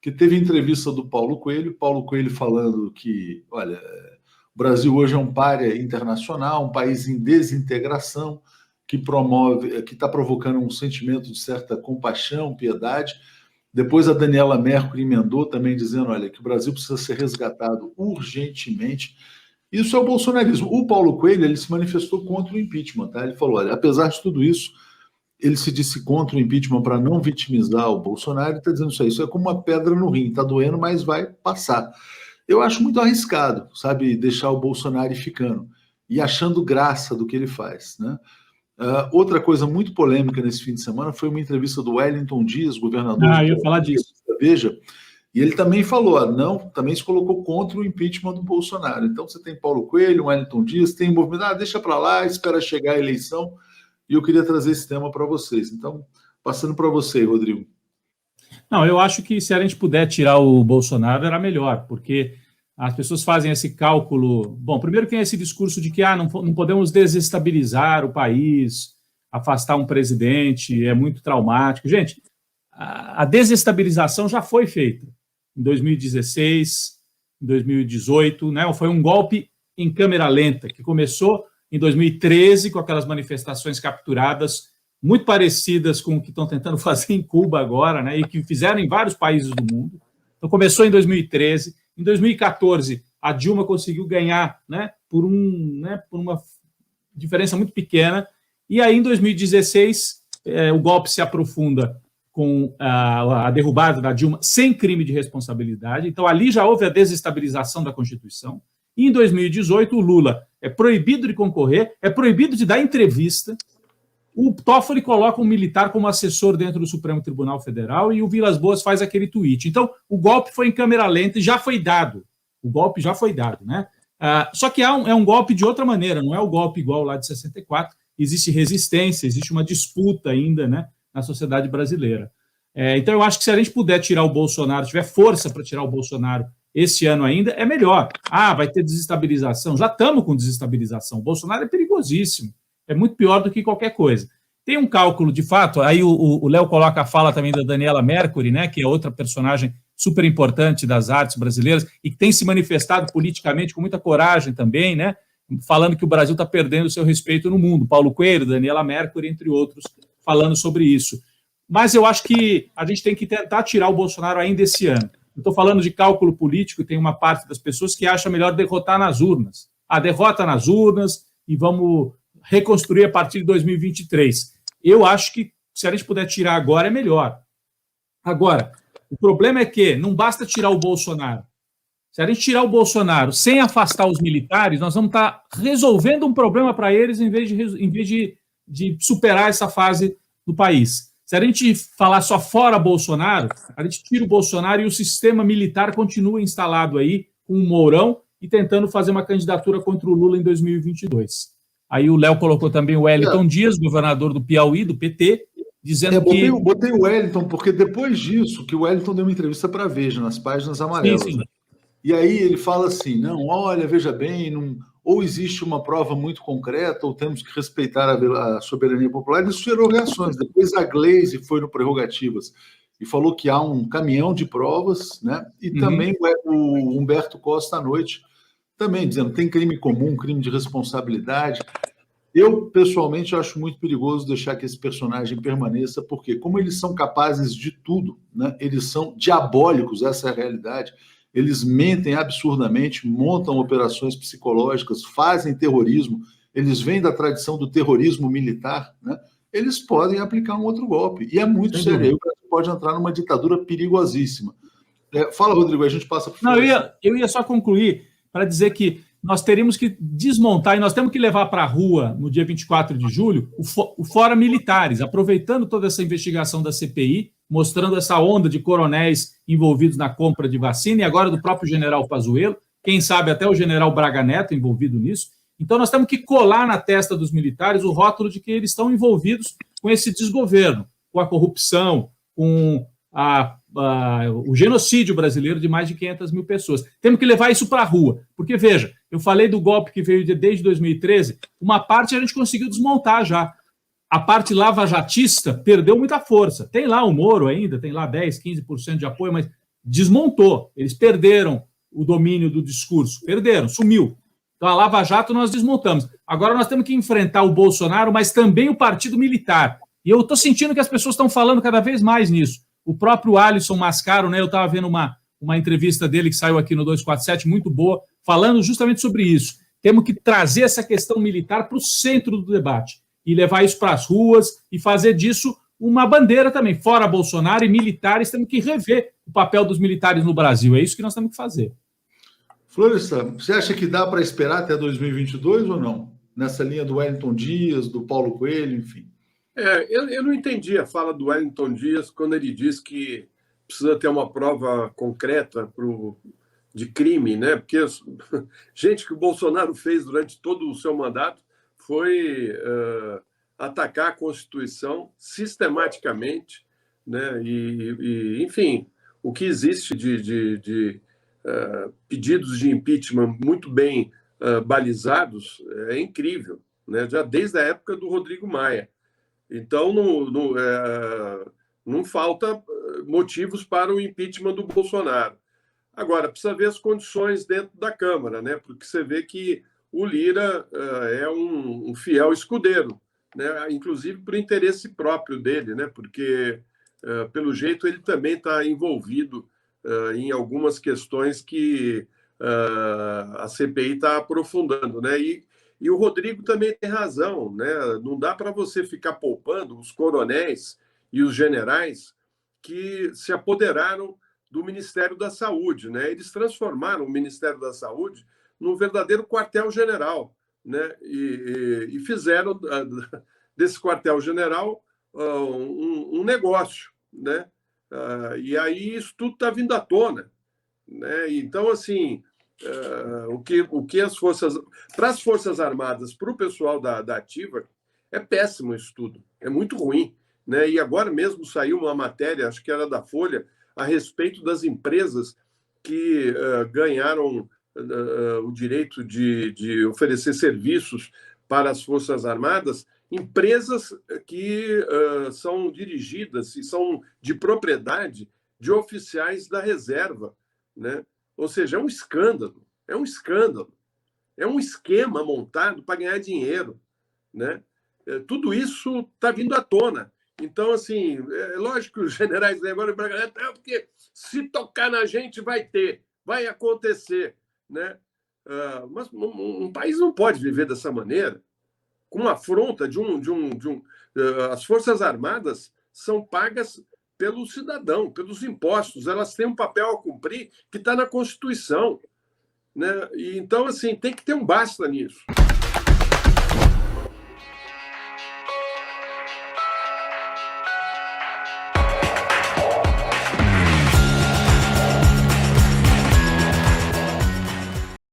que teve entrevista do Paulo Coelho falando que, olha, o Brasil hoje é um pária internacional, um país em desintegração, que promove, que está provocando um sentimento de certa compaixão, piedade. Depois a Daniela Mercury emendou também dizendo, olha, que o Brasil precisa ser resgatado urgentemente. Isso é o bolsonarismo. O Paulo Coelho, ele se manifestou contra o impeachment, tá? Ele falou, olha, apesar de tudo isso, ele se disse contra o impeachment para não vitimizar o Bolsonaro, está dizendo isso é como uma pedra no rim, está doendo, mas vai passar. Eu acho muito arriscado, sabe, deixar o Bolsonaro ficando e achando graça do que ele faz, né? Outra coisa muito polêmica nesse fim de semana foi uma entrevista do Wellington Dias, governador eu ia falar disso. Veja, e ele também falou, também se colocou contra o impeachment do Bolsonaro. Então você tem Paulo Coelho, Wellington Dias, tem movimento, deixa para lá, espera chegar a eleição, e eu queria trazer esse tema para vocês. Então, passando para você, Rodrigo. Não, eu acho que se a gente puder tirar o Bolsonaro, era melhor, porque as pessoas fazem esse cálculo. Bom, primeiro tem esse discurso de que não podemos desestabilizar o país, afastar um presidente, é muito traumático. Gente, a desestabilização já foi feita em 2016, em 2018, né? Foi um golpe em câmera lenta, que começou em 2013, com aquelas manifestações capturadas, muito parecidas com o que estão tentando fazer em Cuba agora, né? E que fizeram em vários países do mundo. Então, começou em 2013. Em 2014, a Dilma conseguiu ganhar, né, por uma diferença muito pequena. E aí, em 2016, o golpe se aprofunda com a derrubada da Dilma sem crime de responsabilidade. Então, ali já houve a desestabilização da Constituição. E em 2018, o Lula é proibido de concorrer, é proibido de dar entrevista. O Toffoli coloca um militar como assessor dentro do Supremo Tribunal Federal e o Vilas Boas faz aquele tweet. Então, o golpe foi em câmera lenta e já foi dado. O golpe já foi dado, né? Só que é um golpe de outra maneira, não é o golpe igual lá de 64. Existe resistência, existe uma disputa ainda, né, na sociedade brasileira. Então, eu acho que se a gente puder tirar o Bolsonaro, tiver força para tirar o Bolsonaro esse ano ainda, é melhor. Vai ter desestabilização. Já estamos com desestabilização. O Bolsonaro é perigosíssimo. É muito pior do que qualquer coisa. Tem um cálculo, de fato, aí o Léo coloca a fala também da Daniela Mercury, né, que é outra personagem super importante das artes brasileiras e que tem se manifestado politicamente com muita coragem também, né, falando que o Brasil está perdendo o seu respeito no mundo. Paulo Coelho, Daniela Mercury, entre outros, falando sobre isso. Mas eu acho que a gente tem que tentar tirar o Bolsonaro ainda esse ano. Eu estou falando de cálculo político, tem uma parte das pessoas que acha melhor derrotar nas urnas. Derrota nas urnas e vamos reconstruir a partir de 2023. Eu acho que se a gente puder tirar agora, é melhor. Agora, o problema é que não basta tirar o Bolsonaro. Se a gente tirar o Bolsonaro sem afastar os militares, nós vamos estar resolvendo um problema para eles em vez de superar essa fase do país. Se a gente falar só fora Bolsonaro, a gente tira o Bolsonaro e o sistema militar continua instalado aí com o Mourão e tentando fazer uma candidatura contra o Lula em 2022. Aí o Léo colocou também o Wellington Dias, governador do Piauí, do PT, dizendo que... Botei o Wellington, porque depois disso, que o Wellington deu uma entrevista para a Veja, nas páginas amarelas. Sim. E aí ele fala assim, não, olha, veja bem, ou existe uma prova muito concreta, ou temos que respeitar a soberania popular. Isso gerou reações. Depois a Gleisi foi no Prerrogativas e falou que há um caminhão de provas, né? E também o Humberto Costa à noite, também dizendo que tem crime comum, crime de responsabilidade. Eu, pessoalmente, acho muito perigoso deixar que esse personagem permaneça, porque como eles são capazes de tudo, né? Eles são diabólicos, essa é a realidade. Eles mentem absurdamente, montam operações psicológicas, fazem terrorismo, eles vêm da tradição do terrorismo militar, né? Eles podem aplicar um outro golpe. E é muito sério. O Brasil pode entrar numa ditadura perigosíssima. Fala, Rodrigo, a gente passa por... Não, eu ia só concluir para dizer que nós teríamos que desmontar e nós temos que levar para a rua, no dia 24 de julho, o Fora Militares, aproveitando toda essa investigação da CPI, mostrando essa onda de coronéis envolvidos na compra de vacina e agora do próprio general Pazuello, quem sabe até o general Braga Neto envolvido nisso. Então nós temos que colar na testa dos militares o rótulo de que eles estão envolvidos com esse desgoverno, com a corrupção, com o genocídio brasileiro de mais de 500 mil pessoas. Temos que levar isso para a rua, porque, veja, eu falei do golpe que veio desde 2013, uma parte a gente conseguiu desmontar já. A parte lavajatista perdeu muita força. Tem lá o Moro ainda, tem lá 10%, 15% de apoio, mas desmontou. Eles perderam o domínio do discurso, perderam, sumiu. Então, a Lava Jato nós desmontamos. Agora nós temos que enfrentar o Bolsonaro, mas também o partido militar. E eu estou sentindo que as pessoas estão falando cada vez mais nisso. O próprio Alisson Mascaro, né, eu estava vendo uma entrevista dele que saiu aqui no 247, muito boa, falando justamente sobre isso. Temos que trazer essa questão militar para o centro do debate e levar isso para as ruas e fazer disso uma bandeira também. Fora Bolsonaro e militares, temos que rever o papel dos militares no Brasil. É isso que nós temos que fazer. Florestan, você acha que dá para esperar até 2022 ou não? Nessa linha do Wellington Dias, do Paulo Coelho, enfim. Eu não entendi a fala do Wellington Dias quando ele diz que precisa ter uma prova concreta de crime, né? Porque, gente, o que o Bolsonaro fez durante todo o seu mandato foi atacar a Constituição sistematicamente, né? Enfim, o que existe de pedidos de impeachment muito bem balizados é incrível, né? Já desde a época do Rodrigo Maia. Então, não falta motivos para o impeachment do Bolsonaro. Agora, precisa ver as condições dentro da Câmara, né? Porque você vê que o Lira é um fiel escudeiro, né? Inclusive por interesse próprio dele, né? Porque, pelo jeito, ele também está envolvido em algumas questões que a CPI está aprofundando, né? E o Rodrigo também tem razão, né? Não dá para você ficar poupando os coronéis e os generais que se apoderaram do Ministério da Saúde, né? Eles transformaram o Ministério da Saúde num verdadeiro quartel-general, né? E fizeram desse quartel-general um negócio, né? E aí isso tudo está vindo à tona, né? Então, assim, o que as forças... Para as Forças Armadas, para o pessoal da ativa, é péssimo isso tudo, é muito ruim, né? E agora mesmo saiu uma matéria, acho que era da Folha, a respeito das empresas que ganharam o direito de oferecer serviços para as Forças Armadas, empresas que são dirigidas e são de propriedade de oficiais da reserva, né? Ou seja, é um escândalo, é um escândalo, é um esquema montado para ganhar dinheiro, né? Tudo isso está vindo à tona. Então, assim, é lógico que os generais agora porque se tocar na gente vai acontecer, né? Mas um país não pode viver dessa maneira, com uma afronta as Forças Armadas são pagas pelo cidadão, pelos impostos, elas têm um papel a cumprir que está na Constituição, né? E, então, assim, tem que ter um basta nisso.